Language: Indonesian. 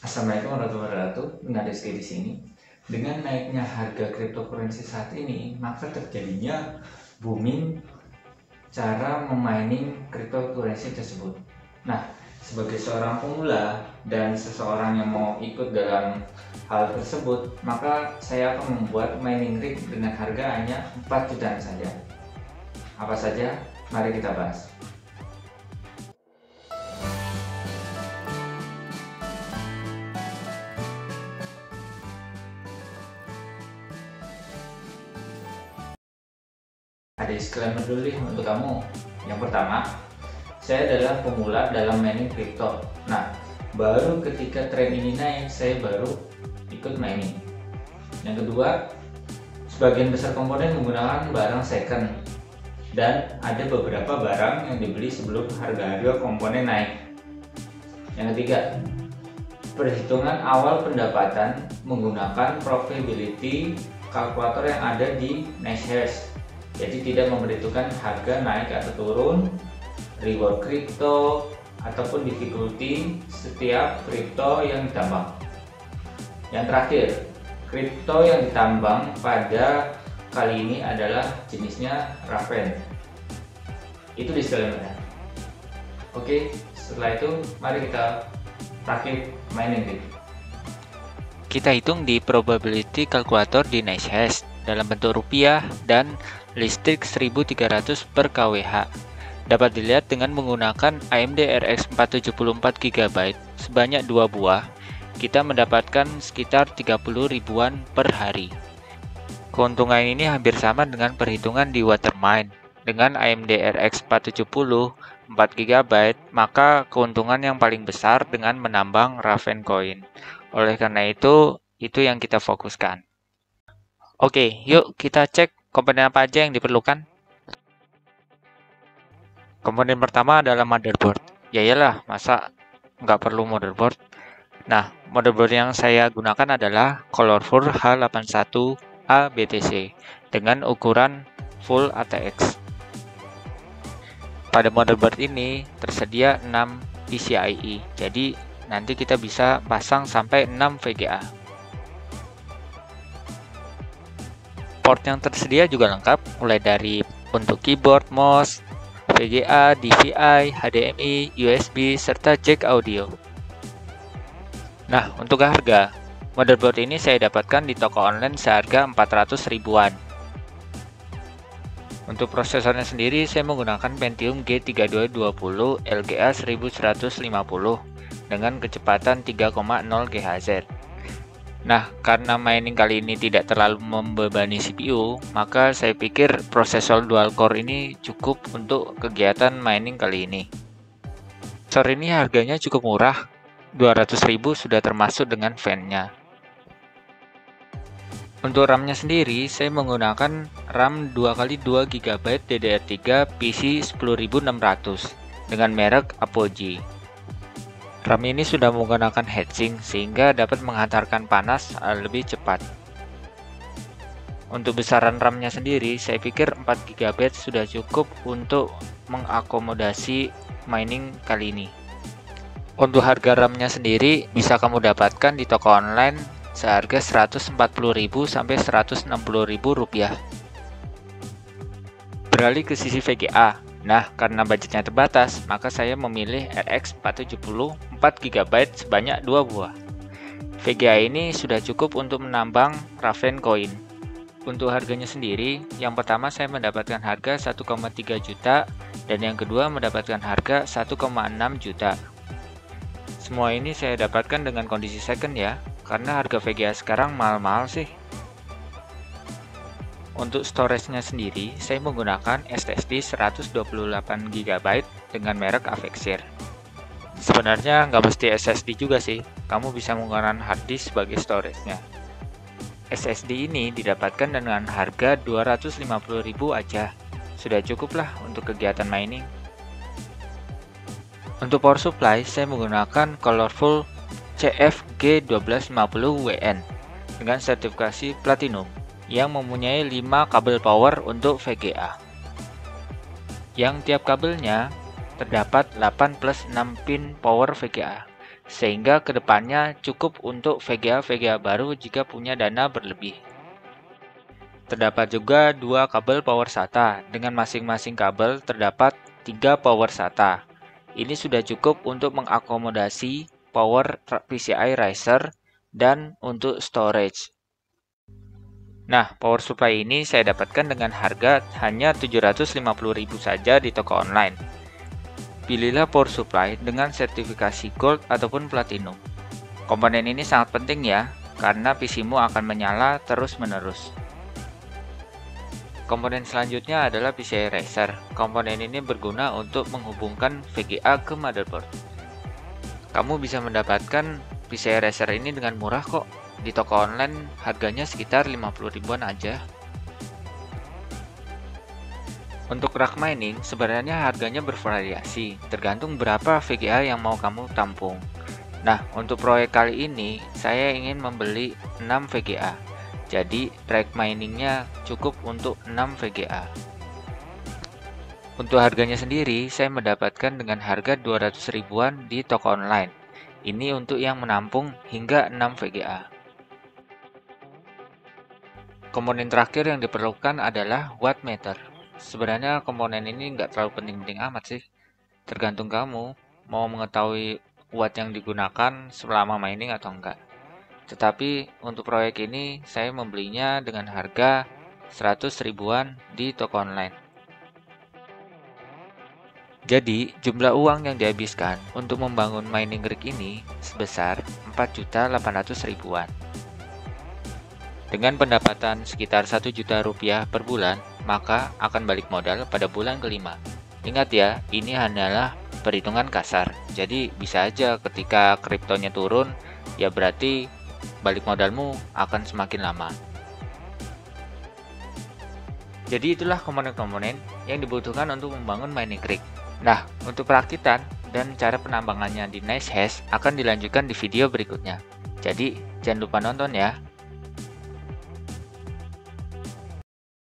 Assalamualaikum warahmatullahi wabarakatuh. Dengan Rizky di sini. Dengan naiknya harga cryptocurrency saat ini, maka terjadinya booming cara memining cryptocurrency tersebut. Nah, sebagai seorang pemula dan seseorang yang mau ikut dalam hal tersebut, maka saya akan membuat mining rig dengan harga hanya 4 jutaan saja. Apa saja? Mari kita bahas. Ada disclaimer dulu nih untuk kamu. Yang pertama, saya adalah pemula dalam mining crypto. Nah, baru ketika tren ini naik, saya baru ikut mining. Yang kedua, sebagian besar komponen menggunakan barang second, dan ada beberapa barang yang dibeli sebelum harga-harga komponen naik. Yang ketiga, perhitungan awal pendapatan menggunakan profitability kalkulator yang ada di NiceHash. Jadi tidak memperhitungkan harga naik atau turun, reward kripto, ataupun difficulty setiap kripto yang ditambang. Yang terakhir, kripto yang ditambang pada kali ini adalah jenisnya Raven. Itu disclaimer. Oke, setelah itu mari kita rakit mining rig. Kita hitung di probability calculator di NiceHash dalam bentuk rupiah dan listrik 1300 per kWh. Dapat dilihat dengan menggunakan AMD RX 474 GB sebanyak 2 buah, kita mendapatkan sekitar 30 ribuan per hari. Keuntungan ini hampir sama dengan perhitungan di Watermine. Dengan AMD RX 470 4 GB, maka keuntungan yang paling besar dengan menambang Raven Coin. Oleh karena itu yang kita fokuskan. Oke, yuk kita cek komponen apa aja yang diperlukan. Komponen pertama adalah motherboard. Ya iyalah, masa nggak perlu motherboard? Nah, motherboard yang saya gunakan adalah Colorful H81A BTC dengan ukuran Full ATX. Pada motherboard ini tersedia 6 PCIe, jadi nanti kita bisa pasang sampai 6 VGA. Port yang tersedia juga lengkap, mulai dari untuk keyboard, mouse, VGA, DVI, HDMI, USB, serta jack audio. Nah, untuk harga, motherboard ini saya dapatkan di toko online seharga 400 ribuan. Untuk prosesornya sendiri, saya menggunakan Pentium G3220 LGA 1150 dengan kecepatan 3,0 GHz. Nah, karena mining kali ini tidak terlalu membebani CPU, maka saya pikir prosesor dual core ini cukup untuk kegiatan mining kali ini. Prosesor ini harganya cukup murah, 200.000 sudah termasuk dengan fan-nya. Untuk RAM-nya sendiri, saya menggunakan RAM 2x2 GB DDR3 PC 10600 dengan merek Apogee. RAM ini sudah menggunakan heatsink sehingga dapat menghantarkan panas lebih cepat. Untuk besaran RAM-nya sendiri, saya pikir 4 GB sudah cukup untuk mengakomodasi mining kali ini. Untuk harga RAM-nya sendiri bisa kamu dapatkan di toko online seharga 140.000 sampai 160.000 rupiah. Beralih ke sisi VGA. Nah, karena budgetnya terbatas, maka saya memilih RX 470 4 GB sebanyak 2 buah. VGA ini sudah cukup untuk menambang Raven Coin. Untuk harganya sendiri, yang pertama saya mendapatkan harga 1,3 juta dan yang kedua mendapatkan harga 1,6 juta. Semua ini saya dapatkan dengan kondisi second ya, karena harga VGA sekarang mahal-mahal sih. Untuk storage-nya sendiri, saya menggunakan SSD 128 GB dengan merek Avexir. Sebenarnya nggak mesti SSD juga sih, kamu bisa menggunakan hard disk sebagai storage-nya. SSD ini didapatkan dengan harga 250.000 aja, sudah cukup lah untuk kegiatan mining. Untuk power supply, saya menggunakan Colorful CFG1250WN dengan sertifikasi Platinum yang mempunyai 5 kabel power untuk VGA. Yang tiap kabelnya terdapat 8 plus 6 pin power VGA sehingga kedepannya cukup untuk VGA-VGA baru jika punya dana berlebih. Terdapat juga 2 kabel power SATA, dengan masing-masing kabel terdapat 3 power SATA. Ini sudah cukup untuk mengakomodasi power PCI riser dan untuk storage. Nah, power supply ini saya dapatkan dengan harga hanya 750.000 saja di toko online. Pilihlah power supply dengan sertifikasi Gold ataupun Platinum. Komponen ini sangat penting ya, karena PC-mu akan menyala terus-menerus. Komponen selanjutnya adalah PCI Riser. Komponen ini berguna untuk menghubungkan VGA ke motherboard. Kamu bisa mendapatkan PCI Riser ini dengan murah kok. Di toko online harganya sekitar 50 ribuan aja. Untuk rack mining sebenarnya harganya bervariasi, tergantung berapa VGA yang mau kamu tampung. Nah, untuk proyek kali ini saya ingin membeli 6 VGA. Jadi rack miningnya cukup untuk 6 VGA. Untuk harganya sendiri saya mendapatkan dengan harga 200 ribuan di toko online. Ini untuk yang menampung hingga 6 VGA. Komponen terakhir yang diperlukan adalah wattmeter. Sebenarnya komponen ini nggak terlalu penting-penting amat sih. Tergantung kamu mau mengetahui watt yang digunakan selama mining atau enggak. Tetapi untuk proyek ini saya membelinya dengan harga 100 ribuan di toko online. Jadi jumlah uang yang dihabiskan untuk membangun mining rig ini sebesar 4.800 ribuan. Dengan pendapatan sekitar 1 juta rupiah per bulan, maka akan balik modal pada bulan kelima. Ingat ya, ini hanyalah perhitungan kasar. Jadi bisa aja ketika kriptonya turun, ya berarti balik modalmu akan semakin lama. Jadi itulah komponen-komponen yang dibutuhkan untuk membangun mining rig. Nah, untuk perakitan dan cara penambangannya di NiceHash akan dilanjutkan di video berikutnya. Jadi jangan lupa nonton ya.